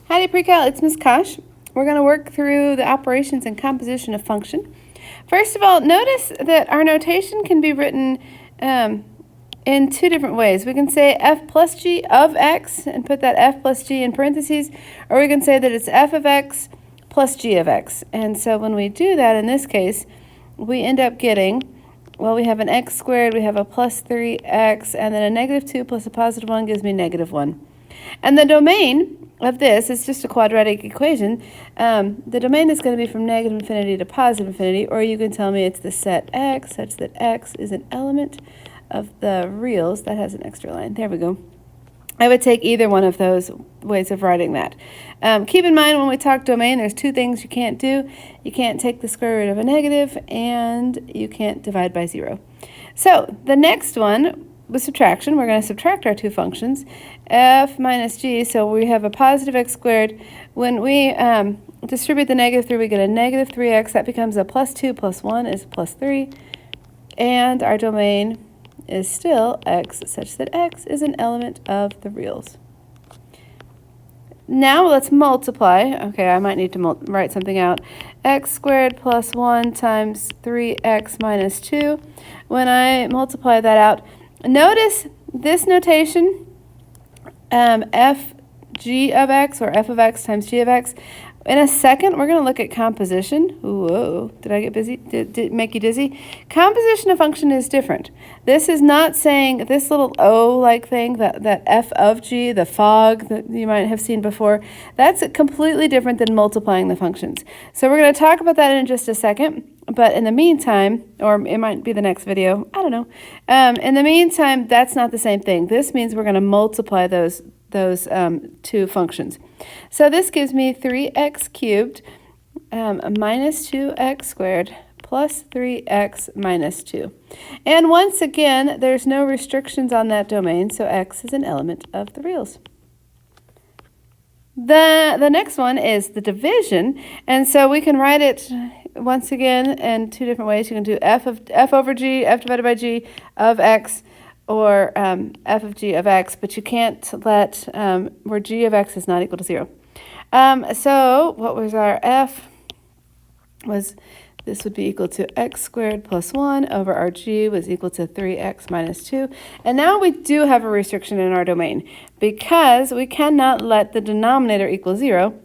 Howdy PreCal, it's Miss Kosh. We're going to work through the operations and composition of function. First of all, notice that our notation can be written in two different ways. We can say f plus g of x and put that f plus g in parentheses, or we can say that it's f of x plus g of x. And so when we do that, in this case, we end up getting, well, we have an x squared, we have a plus 3x, and then a negative 2 plus a positive 1 gives me negative 1. And the domain of this is just a quadratic equation. The domain is going to be from negative infinity to positive infinity, or you can tell me it's the set x such that x is an element of the reals. That has an extra line. There we go. I would take either one of those ways of writing that. Keep in mind when we talk domain, there's two things you can't do. You can't take the square root of a negative, and you can't divide by 0. So the next one, with subtraction, we're going to subtract our two functions, f minus g, so we have a positive x squared. When we distribute the negative 3, we get a negative 3x. That becomes a plus 2 plus 1 is plus 3. And our domain is still x, such that x is an element of the reals. Now let's multiply. Okay, I might need to write something out. X squared plus 1 times 3x minus 2. When I multiply that out, notice this notation, f g of x, or f of x times g of x. In a second, we're going to look at composition. Whoa, did I get busy? Did it make you dizzy? Composition of function is different. This is not saying this little O-like thing, that f of g, the fog that you might have seen before. That's completely different than multiplying the functions. So we're going to talk about that in just a second. But in the meantime, or it might be the next video, I don't know. In the meantime, that's not the same thing. This means we're going to multiply those two functions. So this gives me 3x cubed minus 2x squared plus 3x minus 2. And once again, there's no restrictions on that domain, so x is an element of the reals. The next one is the division, and so we can write it once again in two different ways. You can do f over g, f divided by g of x, or f of g of x, but you can't let where g of x is not equal to 0. So what was our f? This would be equal to x squared plus 1 over our g was equal to 3x minus 2. And now we do have a restriction in our domain because we cannot let the denominator equal 0.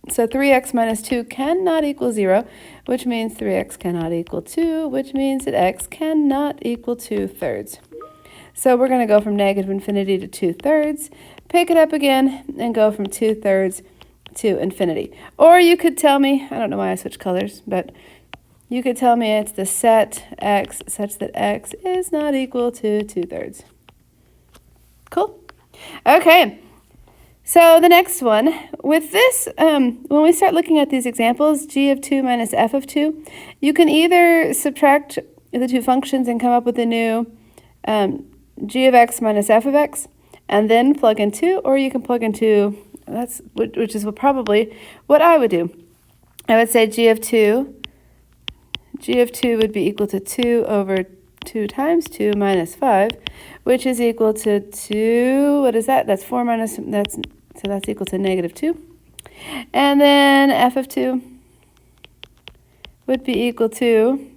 So 3x minus 2 cannot equal 0, which means 3x cannot equal 2, which means that x cannot equal 2/3. So we're going to go from negative infinity to 2/3, pick it up again, and go from 2/3 to infinity. Or you could tell me, I don't know why I switched colors, but you could tell me it's the set x such that x is not equal to 2/3. Cool? Okay. So the next one, with this, when we start looking at these examples, g of 2 minus f of 2, you can either subtract the two functions and come up with a new g of x minus f of x, and then plug in 2, or you can plug in 2, which is probably what I would do. I would say g of 2 would be equal to 2 over 2 times 2 minus 5, which is equal to 2, what is that? That's 4 minus, so that's equal to negative 2. And then f of 2 would be equal to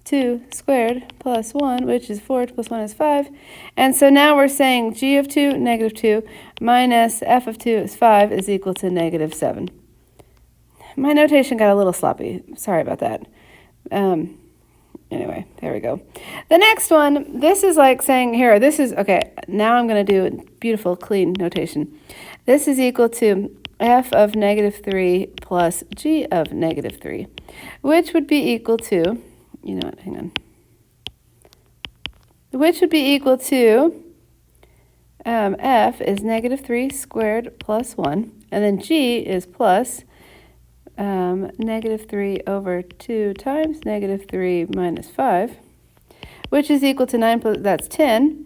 2 squared plus 1, which is 4 plus 1 is 5. And so now we're saying g of 2, negative 2, minus f of 2 is 5 is equal to negative 7. My notation got a little sloppy. Sorry about that. Anyway, there we go. The next one, this is like saying here, this is, okay, now I'm going to do a beautiful, clean notation. This is equal to f of negative 3 plus g of negative 3, which would be equal to, you know what, hang on. Which would be equal to f is negative 3 squared plus 1, and then g is plus negative 3 over 2 times negative 3 minus 5, which is equal to 9, that's 10,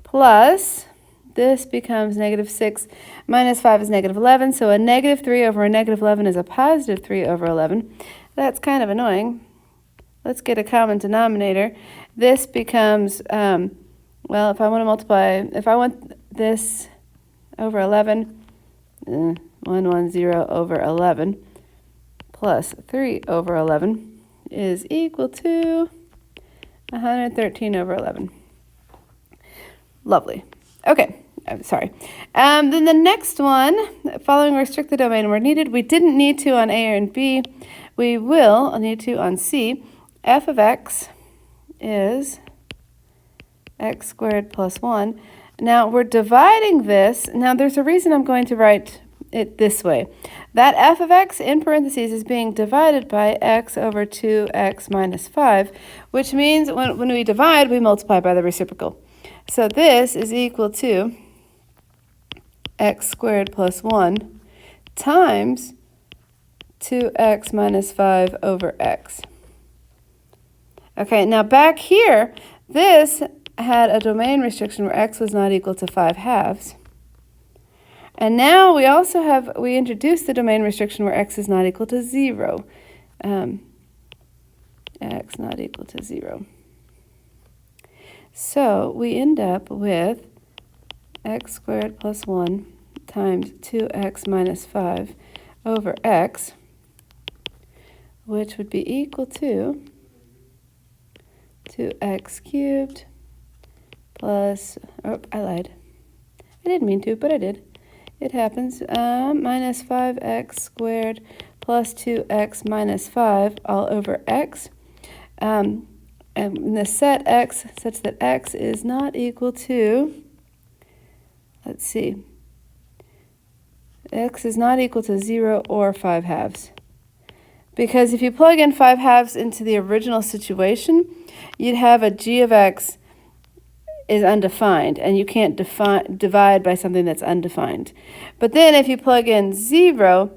plus this becomes negative 6 minus 5 is negative 11, so a negative 3 over a negative 11 is a positive 3 over 11. That's kind of annoying. Let's get a common denominator. This becomes, well, if I want to multiply, if I want this over 11, 110 over 11 plus 3 over 11 is equal to 113 over 11. Lovely. Okay, I'm sorry. Then the next one, following restrict the domain where needed. We didn't need to on A and B. We will need to on C. F of x is x squared plus 1. Now we're dividing this. Now there's a reason I'm going to write it this way. That f of x in parentheses is being divided by x over 2x minus 5, which means when we divide, we multiply by the reciprocal. So this is equal to x squared plus 1 times 2x minus 5 over x. Okay, now back here, this had a domain restriction where x was not equal to 5/2. And now we also we introduced the domain restriction where x is not equal to 0. X not equal to 0. So we end up with x squared plus 1 times 2x minus 5 over x, which would be equal to 2x cubed plus, oh, I lied. I didn't mean to, but I did. It happens. Minus 5x squared plus 2x minus 5 all over x. And the set x such that x is not equal to, let's see, x is not equal to 0 or 5/2. Because if you plug in 5/2 into the original situation, you'd have a g of x is undefined, and you can't divide by something that's undefined. But then if you plug in 0,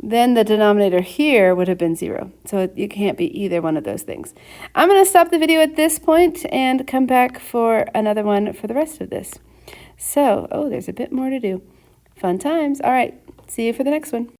then the denominator here would have been 0. So you can't be either one of those things. I'm going to stop the video at this point and come back for another one for the rest of this. So, oh, there's a bit more to do. Fun times. All right, see you for the next one.